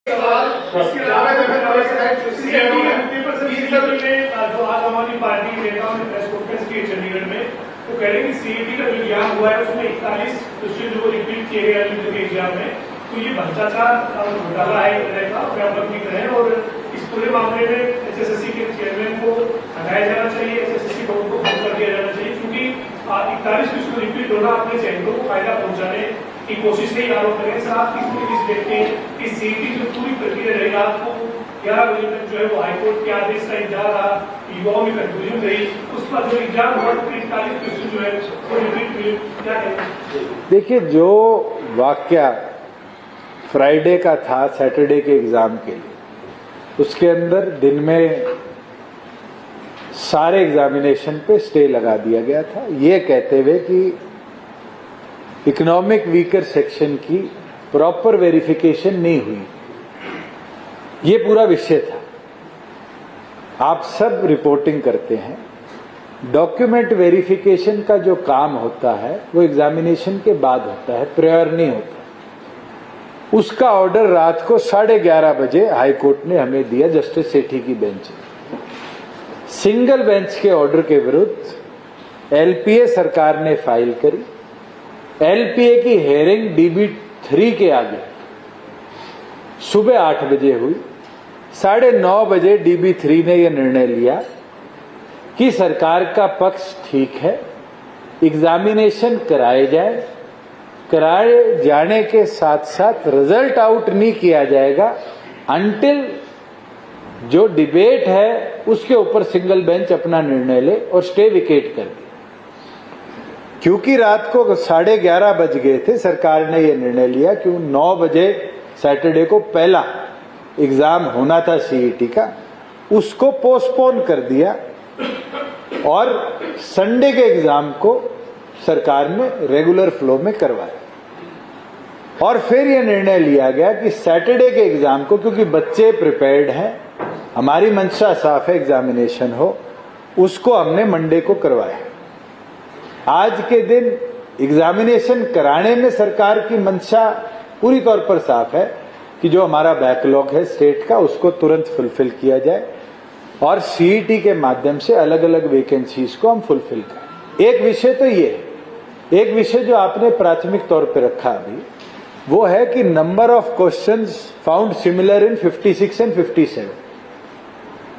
इसके अलावा जो आज हमारी पार्टी नेताओं ने प्रेस कॉन्फ्रेंस की चंडीगढ़ में, वो कह रहे हैं कि सीईटी का जो एग्जाम हुआ है उसमें 41 क्वेश्चन जो रिपीट किए गए हैं एग्जाम में, तो ये भ्रष्टाचार घोटाला है तरह का व्यापक है। और इस पूरे मामले में एचएसएससी के चेयरमैन को हटाया जाना चाहिए, एचएसएससी बोर्ड को बंद कर दिया जाना चाहिए, क्योंकि 41 क्वेश्चन रिपीट होना अपने चैनलों को फायदा पहुंचाने की कोशिश नहीं आरोप करें। सर आप किस देखते हैं कि सीईटी जो पूरी प्रक्रिया रही, आपको 11 बजे तक जो है वो हाईकोर्ट के आदेश का इंतजार रहा, युवाओं में कंफ्यूजन रही, उस पर जो एग्जाम हुआ 41 क्वेश्चन जो है वो रिपीट हुए, क्या कहेंगे? देखिए, जो वाकया फ्राइडे का था सैटरडे के एग्जाम के लिए, उसके अंदर दिन में सारे एग्जामिनेशन पे स्टे लगा दिया गया था, ये कहते हुए कि इकोनॉमिक वीकर सेक्शन की प्रॉपर वेरिफिकेशन नहीं हुई। ये पूरा विषय था। आप सब रिपोर्टिंग करते हैं, डॉक्यूमेंट वेरिफिकेशन का जो काम होता है वो एग्जामिनेशन के बाद होता है, प्रायर नहीं होता। उसका ऑर्डर रात को 11:30 बजे हाईकोर्ट ने हमें दिया, जस्टिस सेठी की बेंच ने। सिंगल बेंच के ऑर्डर के विरुद्ध एलपीए सरकार ने फाइल करी। एलपीए की हेयरिंग DB3 के आगे सुबह 8 बजे हुई। 9:30 बजे DB3 ने यह निर्णय लिया कि सरकार का पक्ष ठीक है, एग्जामिनेशन कराए जाए, कराए जाने के साथ साथ रिजल्ट आउट नहीं किया जाएगा अनटिल जो डिबेट है उसके ऊपर सिंगल बेंच अपना निर्णय ले और स्टे विकेट कर दे। क्योंकि रात को 11:30 बज गए थे, सरकार ने यह निर्णय लिया कि 9 बजे सैटरडे को पहला एग्जाम होना था सीईटी का, उसको पोस्टपोन कर दिया और संडे के एग्जाम को सरकार ने रेगुलर फ्लो में करवाया। और फिर यह निर्णय लिया गया कि सैटरडे के एग्जाम को, क्योंकि बच्चे प्रिपेयर्ड हैं, हमारी मंशा साफ है एग्जामिनेशन हो, उसको हमने मंडे को करवाया। आज के दिन एग्जामिनेशन कराने में सरकार की मंशा पूरी तौर पर साफ है कि जो हमारा बैकलॉग है स्टेट का उसको तुरंत फुलफिल किया जाए और सीईटी के माध्यम से अलग अलग वैकेंसीज को हम फुलफिल करें। एक विषय तो ये है। एक विषय जो आपने प्राथमिक तौर पर रखा अभी, वो है कि number of questions found similar in 56 and 57।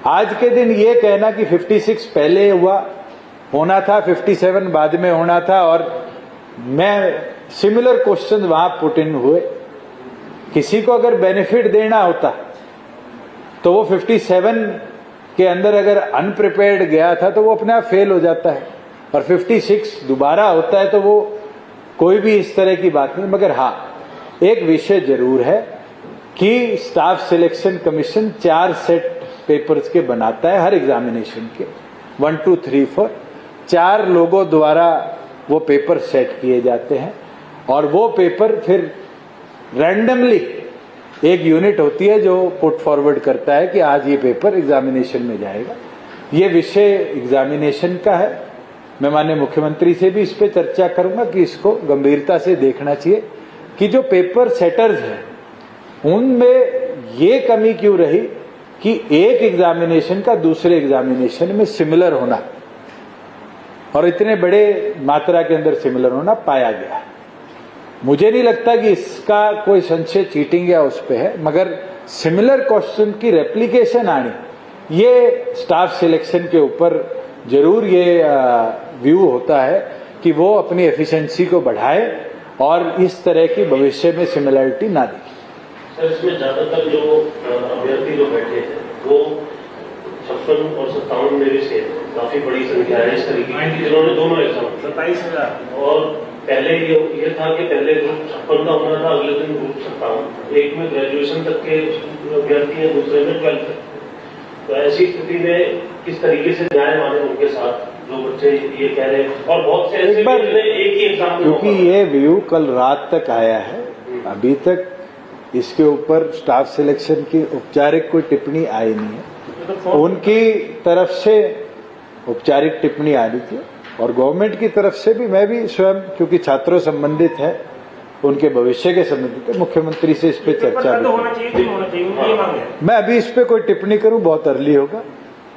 आज के दिन ये कहना कि 56 पहले होना था, 57 बाद में होना था, और मैं सिमिलर क्वेश्चन वहां पुट इन हुए, किसी को अगर बेनिफिट देना होता तो वो 57 के अंदर अगर अनप्रिपेयर्ड गया था तो वो अपने आप फेल हो जाता है, और 56 दोबारा होता है तो वो कोई भी इस तरह की बात नहीं। मगर हाँ, एक विषय जरूर है कि staff selection commission 4 set papers के बनाता है हर एग्जामिनेशन के, 1, 2, 3, 4 4 लोगों द्वारा वो पेपर सेट किए जाते हैं, और वो पेपर फिर रैंडमली एक यूनिट होती है जो पुट फॉरवर्ड करता है कि आज ये पेपर एग्जामिनेशन में जाएगा। ये विषय एग्जामिनेशन का है। मैं माननीय मुख्यमंत्री से भी इस पे चर्चा करूंगा कि इसको गंभीरता से देखना चाहिए कि जो पेपर सेटर्स हैं उनमें ये कमी क्यों रही कि एक एग्जामिनेशन का दूसरे एग्जामिनेशन में सिमिलर होना, और इतने बड़े मात्रा के अंदर सिमिलर होना पाया गया। मुझे नहीं लगता कि इसका कोई संशय चीटिंग या उस पे है, मगर सिमिलर क्वेश्चन की रेप्लिकेशन आनी, ये स्टाफ सिलेक्शन के ऊपर जरूर ये व्यू होता है कि वो अपनी एफिशिएंसी को बढ़ाए और इस तरह की भविष्य में सिमिलरिटी ना दिखे। सर, इसमें ज्यादातर जो अभ्यर्थी जो बैठे थे वो 56 और 57 में भी से काफी बड़ी संख्या है इस तरीके की, जिन्होंने दोनों एग्जाम 27,000। और पहले ये था कि पहले ग्रुप 56 का होना था, अगले दिन ग्रुप 57। एक में ग्रेजुएशन तक के अभ्यर्थी हैं, दूसरे में 12th तक। तो ऐसी स्थिति में किस तरीके से न्याय माने उनके साथ जो बच्चे ये कह रहे हैं, और बहुत से ऐसे एक ही एग्जाम, क्योंकि ये व्यू कल रात तक आया है, अभी तक इसके ऊपर स्टाफ सिलेक्शन की औपचारिक कोई टिप्पणी आई नहीं है। उनकी तरफ से औपचारिक टिप्पणी आ रही थी और गवर्नमेंट की तरफ से भी, मैं भी स्वयं, क्योंकि छात्रों संबंधित है, उनके भविष्य के संबंध में मुख्यमंत्री से इस पे चर्चा भी होना चाहिए, नहीं होना चाहिए, उनकी ये मांग है। मैं अभी इस पे कोई टिप्पणी करूं बहुत अर्ली होगा।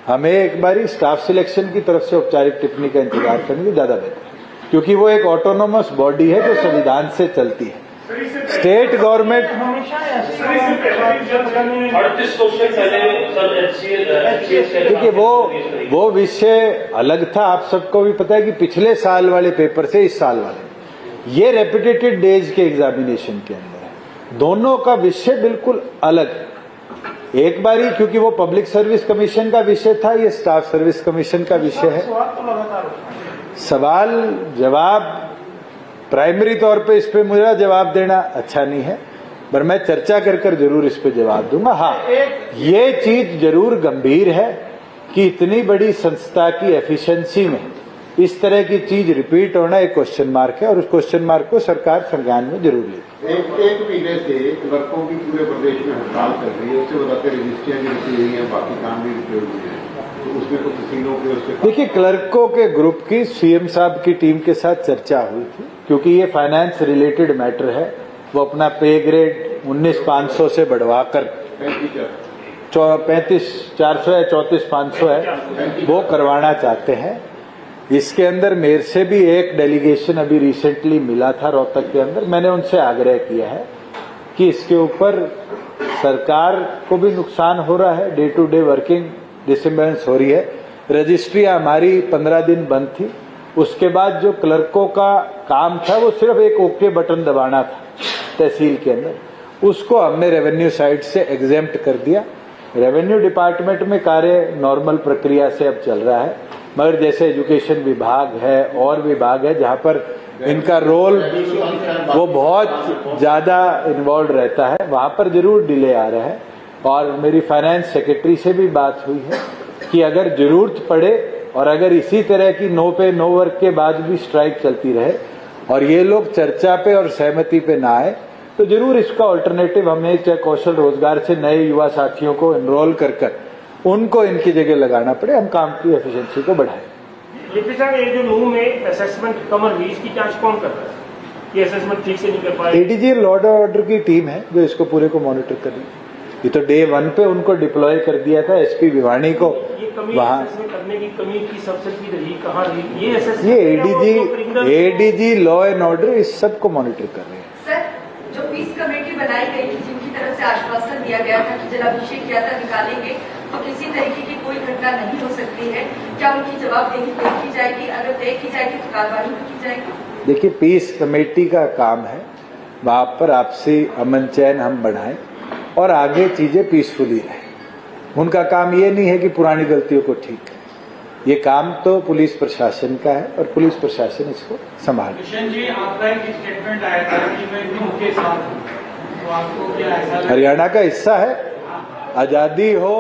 हमें एक बारी स्टाफ सिलेक्शन की तरफ से औपचारिक टिप्पणी का इंतजार करने ज्यादा बेहतर है, क्योंकि वो एक ऑटोनोमस बॉडी है जो संविधान से चलती है। स्टेट गवर्नमेंट 38 क्वेश्चन पहले सर HCS देखिए वो विषय अलग था। आप सबको भी पता है कि पिछले साल वाले पेपर से इस साल वाले ये रेपिटेटेड डेज के एग्जामिनेशन के अंदर है। दोनों का विषय बिल्कुल अलग है। एक बारी क्योंकि वो पब्लिक सर्विस कमीशन का विषय था, ये स्टाफ सर्विस कमीशन का विषय है। सवाल जवाब प्राइमरी तौर पे इस पे मुझे जवाब देना अच्छा नहीं है, पर मैं चर्चा कर जरूर इस पे जवाब दूंगा। हाँ, ये चीज जरूर गंभीर है कि इतनी बड़ी संस्था की एफिशिएंसी में इस तरह की चीज रिपीट होना एक क्वेश्चन मार्क है, और उस क्वेश्चन मार्क को सरकार संज्ञान में जरूर लेगी। एक महीने से क्लर्कों की पूरे प्रदेश में हड़ताल चल रही है, उससे बताते रजिस्ट्रियां भी रुकी हुई हैं, बाकी काम भी रुके हुए हैं, तो उसमें कुछ तहसीलों के उससे देखिए, क्लर्कों के ग्रुप की सीएम साहब की टीम के साथ चर्चा हुई थी, क्योंकि ये फाइनेंस रिलेटेड मैटर है। वो अपना पे ग्रेड 19,500 से बढ़वाकर 35,400 है, 34,500 है, वो करवाना चाहते हैं। इसके अंदर मेरे से भी एक डेलीगेशन अभी रिसेंटली मिला था रोहतक के अंदर। मैंने उनसे आग्रह किया है कि इसके ऊपर सरकार को भी नुकसान हो रहा है, डे टू डे वर्किंग डिसइम्बेलेंस हो रही है। रजिस्ट्रियां हमारी 15 दिन बंद थी, उसके बाद जो क्लर्कों का काम था वो सिर्फ एक ओके बटन दबाना था तहसील के अंदर, उसको हमने रेवेन्यू साइड से एग्जेम्प्ट कर दिया। रेवेन्यू डिपार्टमेंट में कार्य नॉर्मल प्रक्रिया से अब चल रहा है, मगर जैसे एजुकेशन विभाग है और विभाग है जहां पर इनका रोल वो बहुत ज्यादा इन्वॉल्व रहता है, वहां पर जरूर डिले आ रहा है। और मेरी फाइनेंस सेक्रेटरी से भी बात हुई है कि अगर जरूरत पड़े और अगर इसी तरह की नो पे नो वर्क के बाद भी स्ट्राइक चलती रहे और ये लोग चर्चा पे और सहमति पे ना आए, तो जरूर इसका ऑल्टरनेटिव हमें चाहे कौशल रोजगार से नए युवा साथियों को एनरोल कर उनको इनकी जगह लगाना पड़े, हम काम की एफिशिएंसी को बढ़ाएं। लिपि साहब, ये जो नूह में असेसमेंट कमर हुई, इसकी जांच कौन कर रहा है? ये असेसमेंट ठीक से नहीं कर पाए। एडीजी लॉ एंड ऑर्डर की टीम है जो इसको पूरे को मॉनिटर कर रही है। ये तो डे 1 पे उनको डिप्लॉय कर दिया था एसपी भिवानी को। ये कमी वहाँ करने की कमी की सबसे की रही कहाँ रही? ये एडीजी लॉ एंड ऑर्डर इस सब को मॉनिटर कर रहे हैं। सर, जो पीस कमेटी बनाई गई थी, जिनकी तरफ से आश्वासन दिया गया था कि जलाभिषेक यात्रा निकालेंगे तो किसी तरीके की कोई घटना नहीं हो सकती है, क्या उनकी जवाबदेही तय की जाएगी? अगर तय की जाएगी तो कार्रवाई भी की जाएगी? देखिए, पीस कमेटी का काम है वहां पर आपसी अमन चैन हम बढ़ाएं और आगे चीजें पीसफुली रहे। उनका काम ये नहीं है कि पुरानी गलतियों को ठीक करें, ये काम तो पुलिस प्रशासन का है और पुलिस प्रशासन इसको संभाले। किशन जी, आपका एक स्टेटमेंट आया था कि मैं नूह के साथ हूं, तो आपको क्या ऐसा? हरियाणा का हिस्सा है, आजादी हो